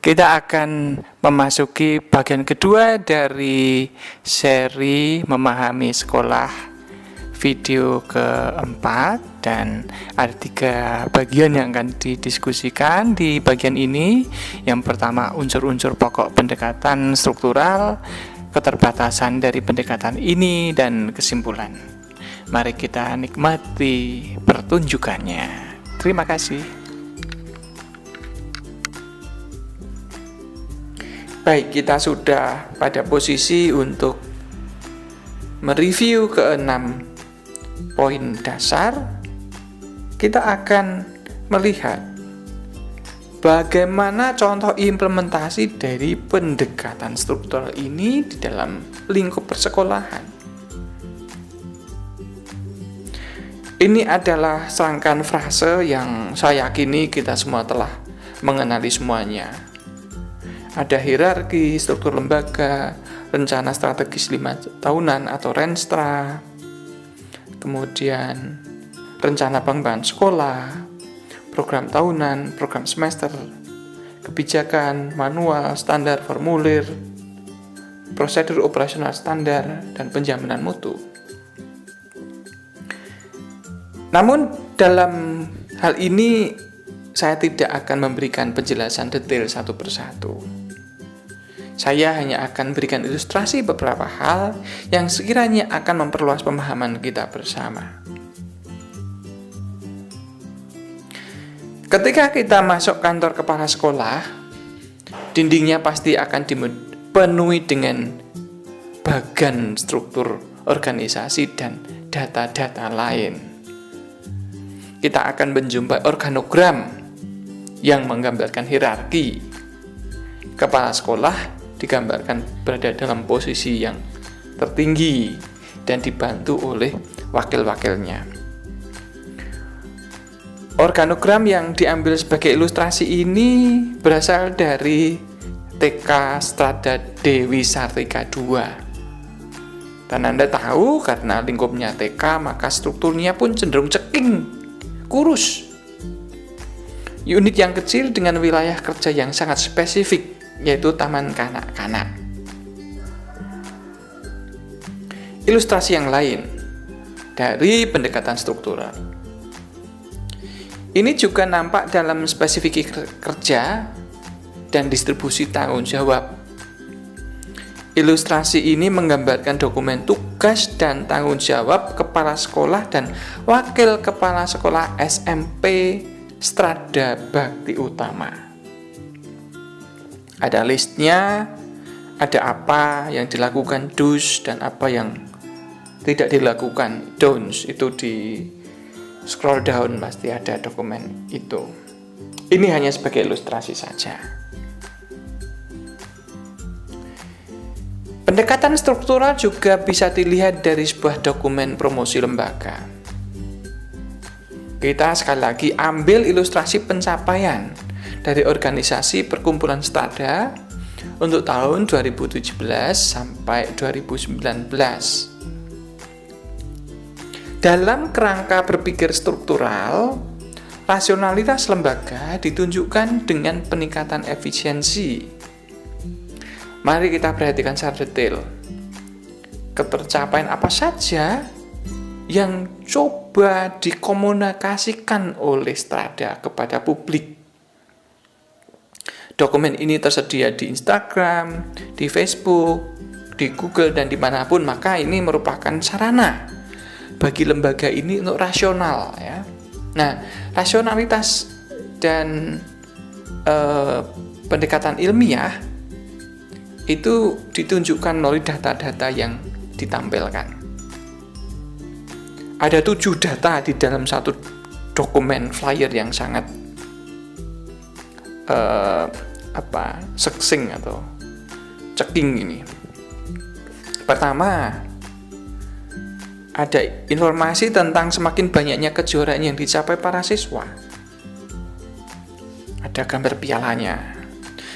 Kita akan memasuki bagian kedua dari seri Memahami Sekolah video keempat, dan ada 3 bagian yang akan didiskusikan di bagian ini. Yang pertama, unsur-unsur pokok pendekatan struktural, keterbatasan dari pendekatan ini, dan kesimpulan. Mari kita nikmati pertunjukannya. Terima kasih. Baik, kita sudah pada posisi untuk mereview ke-6 poin dasar. Kita akan melihat bagaimana contoh implementasi dari pendekatan struktural ini di dalam lingkup persekolahan. Ini adalah serangkaian frase yang saya yakini kita semua telah mengenali semuanya. Ada hierarki, struktur lembaga, rencana strategis 5 tahunan atau Renstra, kemudian rencana pengembangan sekolah, program tahunan, program semester, kebijakan, manual, standar, formulir, prosedur operasional standar, dan penjaminan mutu. Namun dalam hal ini saya tidak akan memberikan penjelasan detail satu persatu. Saya hanya akan berikan ilustrasi beberapa hal yang sekiranya akan memperluas pemahaman kita bersama. Ketika kita masuk kantor kepala sekolah, dindingnya pasti akan dipenuhi dengan bagan struktur organisasi dan data-data lain. Kita akan menjumpai organogram yang menggambarkan hierarki. Kepala sekolah digambarkan berada dalam posisi yang tertinggi dan dibantu oleh wakil-wakilnya. Organogram yang diambil sebagai ilustrasi ini berasal dari TK Strada Dewi Sartika II. Dan Anda tahu, karena lingkupnya TK, maka strukturnya pun cenderung ceking, kurus. Unit yang kecil dengan wilayah kerja yang sangat spesifik, yaitu taman kanak-kanak. Ilustrasi yang lain dari pendekatan struktural ini juga nampak dalam spesifikasi kerja dan distribusi tanggung jawab. Ilustrasi ini menggambarkan dokumen tugas dan tanggung jawab kepala sekolah dan wakil kepala sekolah SMP Strada Bakti Utama. Ada listnya, ada apa yang dilakukan do's dan apa yang tidak dilakukan don'ts. Itu di scroll down pasti ada dokumen itu. Ini hanya sebagai ilustrasi saja. Pendekatan struktural juga bisa dilihat dari sebuah dokumen promosi lembaga. Kita sekali lagi ambil ilustrasi pencapaian dari organisasi perkumpulan Strada untuk tahun 2017 sampai 2019. Dalam kerangka berpikir struktural, rasionalitas lembaga ditunjukkan dengan peningkatan efisiensi. Mari kita perhatikan secara detail. Ketercapaian apa saja yang coba dikomunikasikan oleh Strada kepada publik. Dokumen ini tersedia di Instagram, di Facebook, di Google, dan dimanapun, maka ini merupakan sarana bagi lembaga ini untuk rasional, ya. Nah, rasionalitas dan pendekatan ilmiah itu ditunjukkan melalui data-data yang ditampilkan. Ada 7 data di dalam satu dokumen flyer yang sangat succinct atau ceking ini. Pertama, ada informasi tentang semakin banyaknya kejuaraan yang dicapai para siswa. Ada gambar pialanya.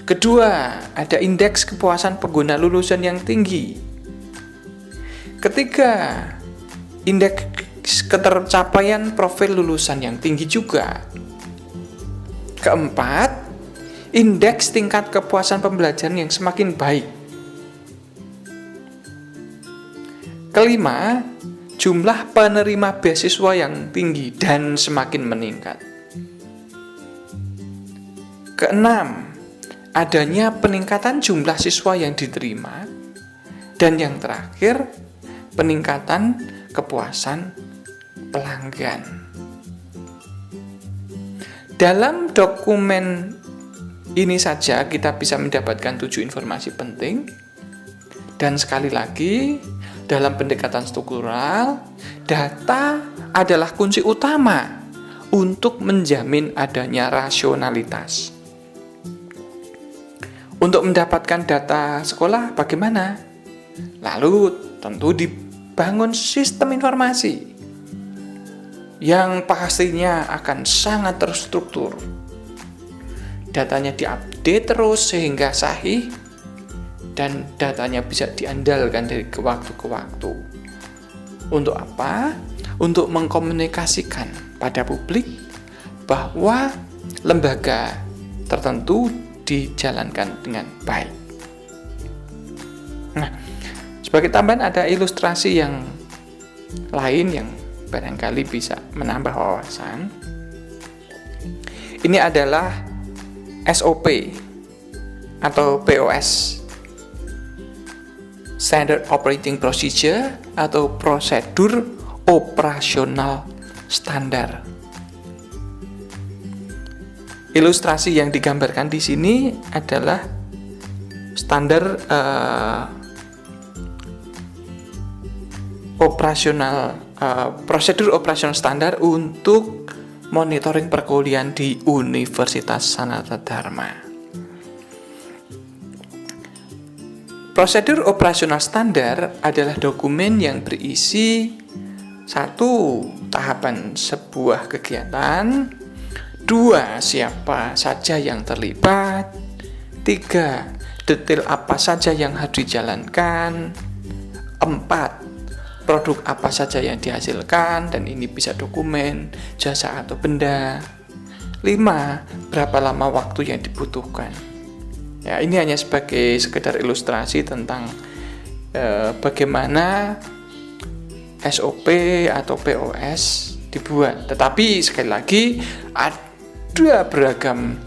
Kedua, ada indeks kepuasan pengguna lulusan yang tinggi. Ketiga, indeks ketercapaian profil lulusan yang tinggi juga. Keempat, indeks tingkat kepuasan pembelajaran yang semakin baik. Kelima, jumlah penerima beasiswa yang tinggi dan semakin meningkat. Keenam, adanya peningkatan jumlah siswa yang diterima. Dan yang terakhir, peningkatan kepuasan pelanggan. Dalam dokumen ini saja kita bisa mendapatkan 7 informasi penting. Dan sekali lagi, dalam pendekatan struktural, data adalah kunci utama untuk menjamin adanya rasionalitas. Untuk mendapatkan data sekolah bagaimana? Lalu tentu dibangun sistem informasi yang pastinya akan sangat terstruktur. Datanya diupdate terus sehingga sahih dan datanya bisa diandalkan dari waktu ke waktu. Untuk apa? Untuk mengkomunikasikan pada publik bahwa lembaga tertentu dijalankan dengan baik. Nah, sebagai tambahan ada ilustrasi yang lain yang barangkali bisa menambah wawasan. Ini adalah SOP atau POS, Standard Operating Procedure atau prosedur operasional standar. Ilustrasi yang digambarkan di sini adalah standar prosedur operasional standar untuk monitoring perkuliahan di Universitas Sanata Dharma. Prosedur operasional standar adalah dokumen yang berisi 1. Tahapan sebuah kegiatan, 2. Siapa saja yang terlibat, 3. Detail apa saja yang harus dijalankan, 4. Produk apa saja yang dihasilkan, dan ini bisa dokumen, jasa atau benda, 5. Berapa lama waktu yang dibutuhkan. Ya, ini hanya sebagai sekedar ilustrasi tentang bagaimana SOP atau POS dibuat. Tetapi sekali lagi ada beragam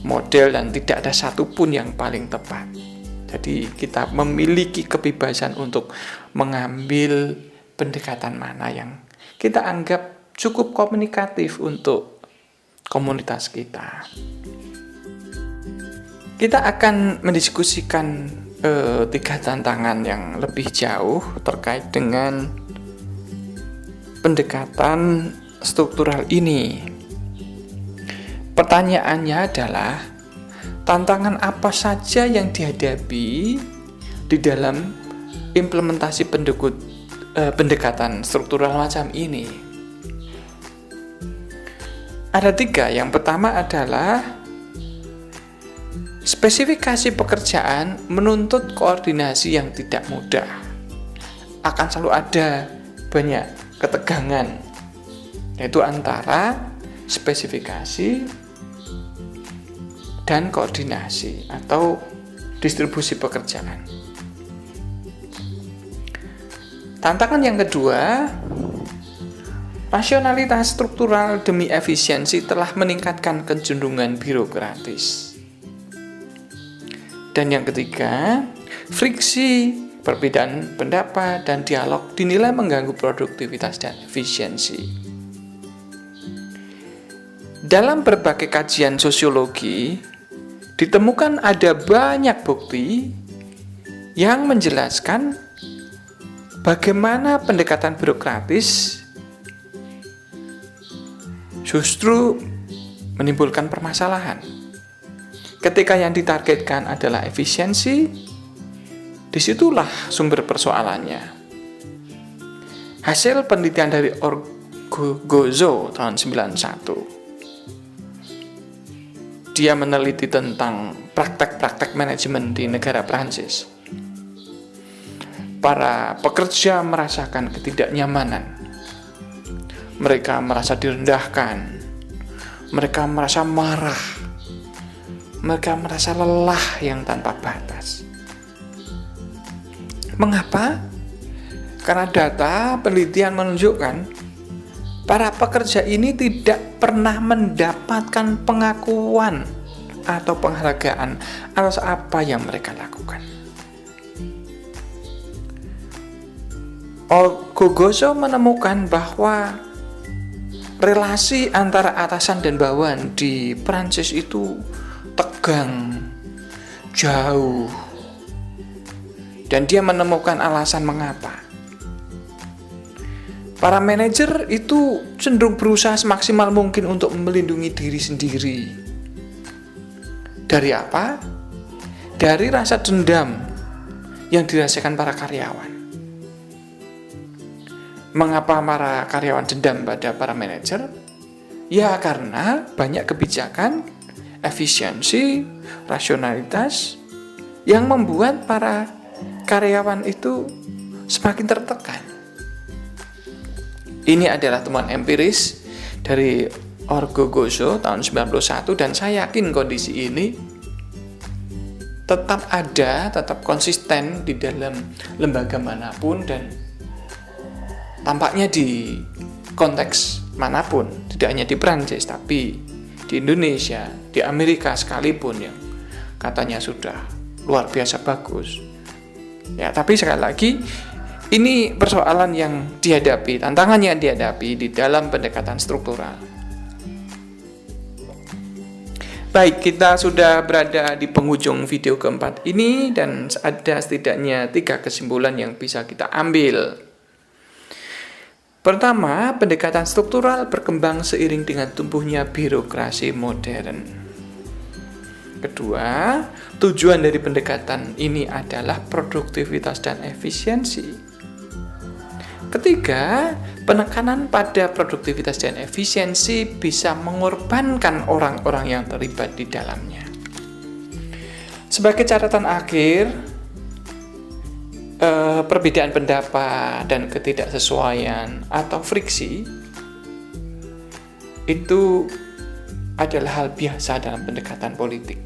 model dan tidak ada satupun yang paling tepat. Jadi kita memiliki kebebasan untuk mengambil pendekatan mana yang kita anggap cukup komunikatif untuk komunitas kita. Kita akan mendiskusikan 3 tantangan yang lebih jauh terkait dengan pendekatan struktural ini. Pertanyaannya adalah, tantangan apa saja yang dihadapi di dalam implementasi pendekatan struktural macam ini? Ada 3. Yang pertama adalah spesifikasi pekerjaan menuntut koordinasi yang tidak mudah. Akan selalu ada banyak ketegangan, yaitu antara spesifikasi dan koordinasi atau distribusi pekerjaan. Tantangan yang kedua, rasionalitas struktural demi efisiensi telah meningkatkan kecenderungan birokratis. Dan yang ketiga, friksi, perbedaan pendapat, dan dialog dinilai mengganggu produktivitas dan efisiensi. Dalam berbagai kajian sosiologi, ditemukan ada banyak bukti yang menjelaskan bagaimana pendekatan birokratis justru menimbulkan permasalahan. Ketika yang ditargetkan adalah efisiensi, disitulah sumber persoalannya. Hasil penelitian dari Orgozo tahun 91. Dia meneliti tentang praktek-praktek manajemen di negara Prancis. Para pekerja merasakan ketidaknyamanan. Mereka merasa direndahkan. Mereka merasa marah. mereka merasa lelah yang tanpa batas. Mengapa? Karena data penelitian menunjukkan para pekerja ini tidak pernah mendapatkan pengakuan atau penghargaan atas apa yang mereka lakukan. Orgogoso menemukan bahwa relasi antara atasan dan bawahan di Prancis itu tegang, jauh, dan dia menemukan alasan mengapa. Para manajer itu cenderung berusaha semaksimal mungkin untuk melindungi diri sendiri. Dari apa? Dari rasa dendam yang dirasakan para karyawan. Mengapa para karyawan dendam pada para manajer? Ya karena banyak kebijakan, efisiensi, rasionalitas yang membuat para karyawan itu semakin tertekan. Ini adalah temuan empiris dari Orgogoso tahun 91 dan saya yakin kondisi ini tetap ada, tetap konsisten di dalam lembaga manapun dan tampaknya di konteks manapun, tidak hanya di Prancis tapi di Indonesia, di Amerika sekalipun yang katanya sudah luar biasa bagus. Ya, tapi sekali lagi ini persoalan yang dihadapi, tantangan yang dihadapi di dalam pendekatan struktural. Baik, kita sudah berada di penghujung video keempat ini dan ada setidaknya 3 kesimpulan yang bisa kita ambil. Pertama, pendekatan struktural berkembang seiring dengan tumbuhnya birokrasi modern. Kedua, tujuan dari pendekatan ini adalah produktivitas dan efisiensi. Ketiga, penekanan pada produktivitas dan efisiensi bisa mengorbankan orang-orang yang terlibat di dalamnya. Sebagai catatan akhir, perbedaan pendapat dan ketidaksesuaian atau friksi itu adalah hal biasa dalam pendekatan politik,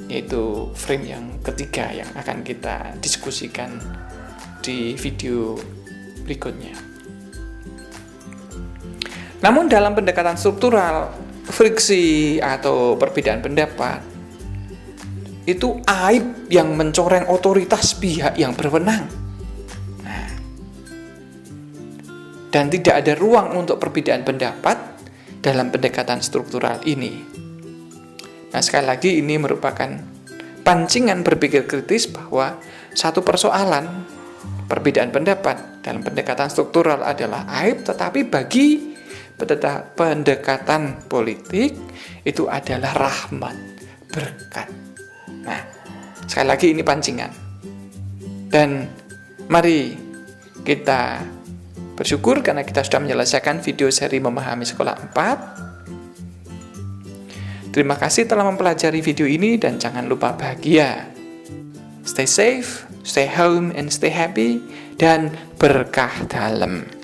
yaitu frame yang ketiga yang akan kita diskusikan di video berikutnya. Namun dalam pendekatan struktural, friksi atau perbedaan pendapat itu aib yang mencoreng otoritas pihak yang berwenang. Dan tidak ada ruang untuk perbedaan pendapat dalam pendekatan struktural ini. Nah, sekali lagi ini merupakan pancingan berpikir kritis bahwa satu persoalan perbedaan pendapat dalam pendekatan struktural adalah aib, tetapi bagi pendekatan politik itu adalah rahmat, berkat. Nah, sekali lagi ini pancingan. Dan mari kita bersyukur karena kita sudah menyelesaikan video seri Memahami Sekolah 4. Terima kasih telah mempelajari video ini dan jangan lupa bahagia. Stay safe, stay home, and stay happy, dan berkah dalam.